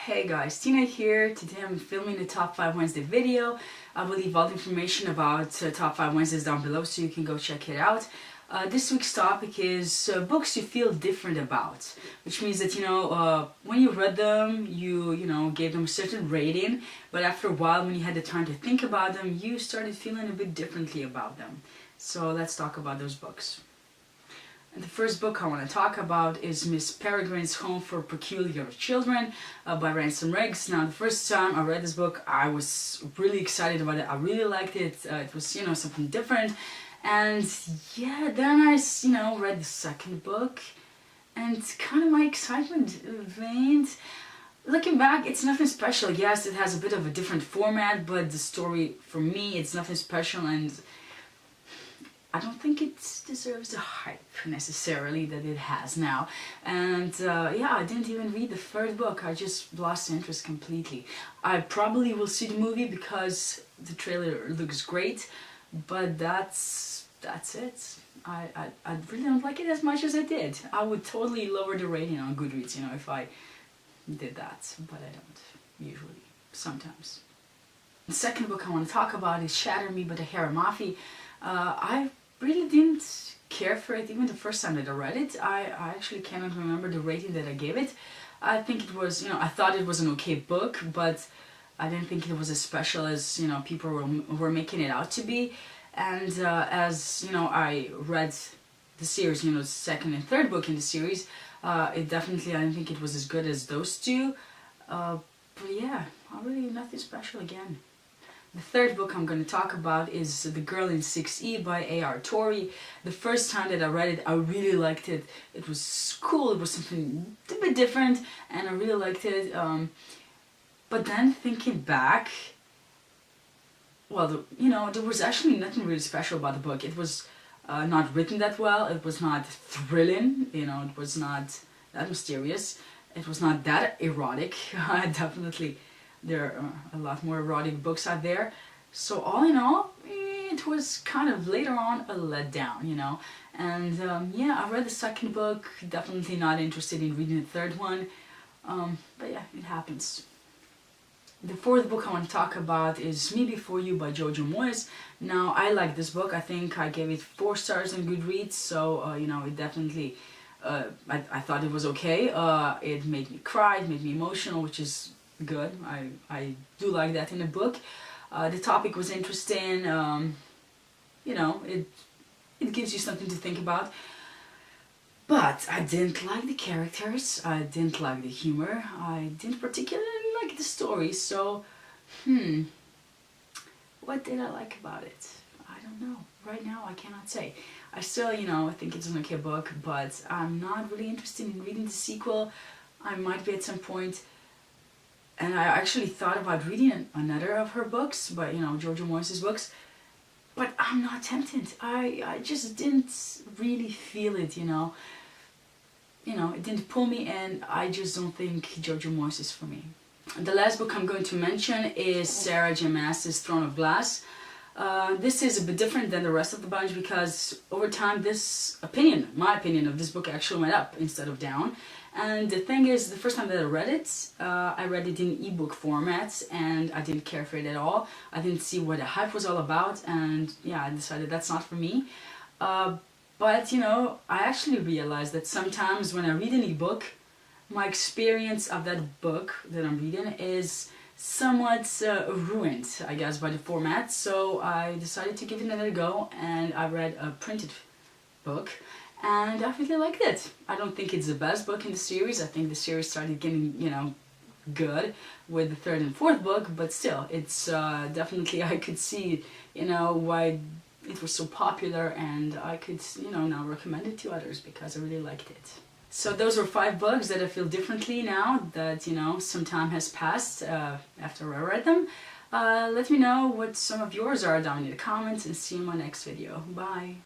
Hey guys, Tina here. Today I'm filming the Top 5 Wednesday video. I will leave all the information about Top 5 Wednesdays down below so you can go check it out. This week's topic is books you feel different about, which means that, when you read them, you gave them a certain rating, but after a while when you had the time to think about them, you started feeling a bit differently about them. So let's talk about those books. And the first book I want to talk about is Miss Peregrine's Home for Peculiar Children by Ransom Riggs. Now, the first time I read this book, I was really excited about it. I really liked it. It was, something different. And yeah, then I, read the second book, and kind of my excitement waned. Looking back, it's nothing special. Yes, it has a bit of a different format, but the story, for me, it's nothing special, and I don't think it deserves the hype necessarily that it has now. And yeah, I didn't even read the third book. I just lost interest completely. I probably will see the movie because the trailer looks great, but that's it. I really don't like it as much as I did. I would totally lower the rating on Goodreads, if I did that, but I don't usually, sometimes. The second book I want to talk about is Shatter Me by the Harry Mafi. I really didn't care for it even the first time that I read it. I actually cannot remember the rating that I gave it. I think it was, I thought it was an okay book, but I didn't think it was as special as, people were making it out to be. And as, I read the series, the second and third book in the series, I didn't think it was as good as those two. But yeah, really nothing special again. The third book I'm going to talk about is The Girl in 6E by A.R. Torrey. The first time that I read it, I really liked it. It was cool, it was something a bit different, and I really liked it. But then thinking back, well, there was actually nothing really special about the book. It was not written that well, it was not thrilling, it was not that mysterious, it was not that erotic. Definitely. There are a lot more erotic books out there. So all in all, it was kind of later on a letdown, And yeah, I read the second book, definitely not interested in reading the third one. But yeah, it happens. The fourth book I want to talk about is Me Before You by Jojo Moyes. Now, I like this book. I think I gave it 4 stars on Goodreads, so, it definitely, I thought it was okay. It made me cry, it made me emotional, which is good. I do like that in a book. The topic was interesting. It gives you something to think about. But I didn't like the characters. I didn't like the humor. I didn't particularly like the story. So, what did I like about it? I don't know. Right now, I cannot say. I still, I think it's an okay book, but I'm not really interested in reading the sequel. I might be at some point. And I actually thought about reading another of her books, but Jojo Moyes' books, but I'm not tempted. I just didn't really feel it, it didn't pull me in. I just don't think Jojo Moyes is for me. The last book I'm going to mention is Sarah J. Maas's Throne of Glass. This is a bit different than the rest of the bunch because over time my opinion of this book actually went up instead of down. And the thing is, the first time that I read it in ebook format, and I didn't care for it at all. I didn't see what the hype was all about, and yeah, I decided that's not for me. But I actually realized that sometimes when I read an ebook, my experience of that book that I'm reading is somewhat ruined, I guess, by the format. So I decided to give it another go, and I read a printed book. And I really liked it. I don't think it's the best book in the series. I think the series started getting, good with the third and fourth book, but still, it's definitely, I could see, why it was so popular, and I could, now recommend it to others because I really liked it. So those were 5 books that I feel differently now that, some time has passed after I read them. Let me know what some of yours are down in the comments, and see you in my next video. Bye!